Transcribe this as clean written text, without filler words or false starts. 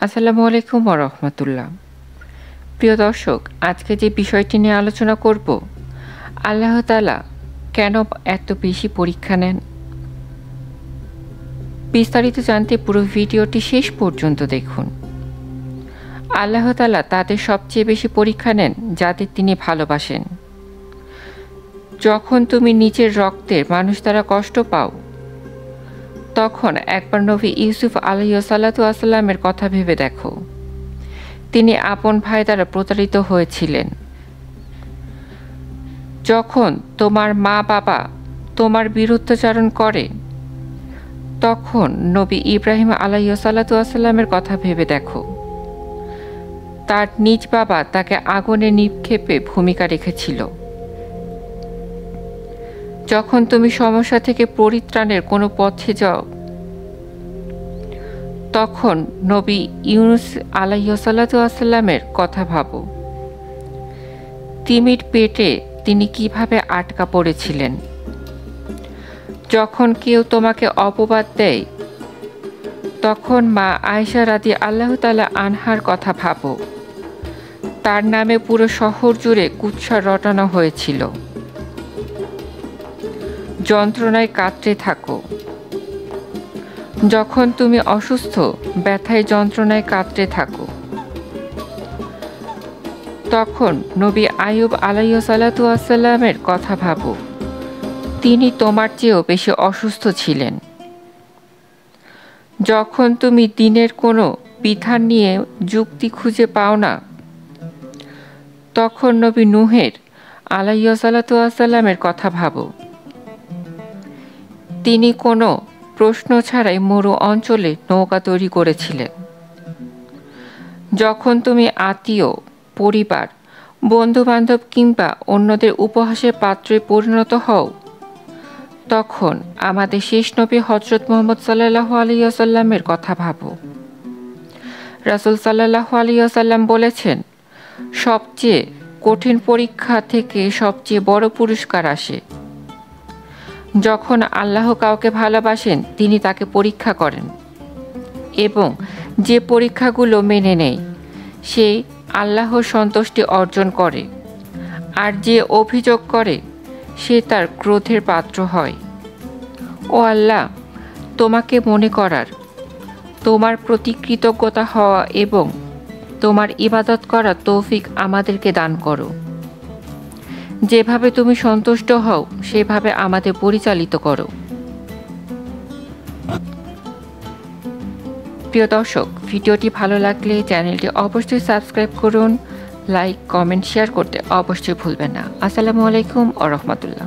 আসসালামু আলাইকুম ওয়া রাহমাতুল্লাহ। প্রিয় দর্শক, আজকে যে বিষয়টি নিয়ে আলোচনা করব, আল্লাহ তাআলা কেন এত বেশি পরীক্ষা নেন? বিস্তারিত জানতে পুরো ভিডিওটি শেষ পর্যন্ত দেখুন। আল্লাহ তাআলা তাদের সবচেয়ে বেশি পরীক্ষা নেন যাদের তিনি ভালোবাসেন। যখন তুমি নিজের রক্তের মানুষ দ্বারা কষ্ট পাও, তখন একবার নবী ইউসুফ আলাইহিসসালাতু ওয়াসসালামের কথা ভেবে দেখো। তিনি আপন ভাই দ্বারা প্রতারিত হয়েছিলেন। যখন তোমার মা বাবা তোমার বিরুদ্ধাচরণ করে, তখন নবী ইব্রাহিম আলাইহিসসালাতু ওয়াসসালামের কথা ভেবে দেখো। তার নিজ বাবা তাকে আগুনে নিক্ষেপে ভূমিকা রেখেছিল। যখন তুমি সমস্যা থেকে পরিত্রাণের কোনো পথে যাও, তখন নবী ইউনুস আলাইহিসসালাতু ওয়াসসালামের কথা ভাবো। তিমির পেটে তিনি কিভাবে আটকা পড়েছিলেন। যখন কেউ তোমাকে অপবাদ দেয়, তখন মা আয়েশা রাদিয়াল্লাহু তাআলা আনহার কথা ভাবো। তার নামে পুরো শহর জুড়ে কুৎসা রটানো হয়েছিল। যন্ত্রণায় কাতরে থাকো। যখন তুমি অসুস্থ, ব্যথায় যন্ত্রণায় কাতরে থাকো, তখন নবী আইয়ুব আলাইহিসসালাতু ওয়াসসালামের কথা ভাবো। তিনি তোমার চেয়েও বেশি অসুস্থ ছিলেন। যখন তুমি দিনের কোনো বিধান নিয়ে যুক্তি খুঁজে পাও না, তখন নবী নূহের আলাইহিসসালাতু ওয়াসসালামের কথা ভাবো। তিনি কোনো প্রশ্ন ছাড়াই মরু অঞ্চলে নৌকা তৈরি করেছিলেন। যখন তুমি আত্মীয়, পরিবার, বন্ধুবান্ধব কিংবা অন্যদের উপহাসের পাত্রে পরিণত হও, তখন আমাদের শেষ নবী হযরত মুহাম্মদ সাল্লাল্লাহু আলাইহি ওয়াসাল্লামের কথা ভাবো। রাসূল সাল্লাল্লাহু আলাইহি ওয়াসাল্লাম বলেছেন, সবচেয়ে কঠিন পরীক্ষা থেকে সবচেয়ে বড় পুরস্কার আসে। যখন আল্লাহ কাউকে ভালোবাসেন, তিনি তাকে পরীক্ষা করেন এবং যে পরীক্ষাগুলো মেনে নেয়, সে আল্লাহর সন্তুষ্টি অর্জন করে, আর যে অভিযোগ করে, সে তার ক্রোধের পাত্র হয়। ও আল্লাহ, তোমাকে মনে করার, তোমার প্রতি কৃতজ্ঞতা হওয়া এবং তোমার ইবাদত করার তৌফিক আমাদেরকে দান করো। যেভাবে তুমি সন্তুষ্ট হও, সেভাবে আমাদের পরিচালিত করো। প্রিয় দর্শক, ভিডিওটি ভালো লাগলে চ্যানেলটি অবশ্যই সাবস্ক্রাইব করুন। লাইক, কমেন্ট, শেয়ার করতে অবশ্যই ভুলবেন না। আসসালামু আলাইকুম ওয়া রাহমাতুল্লাহ।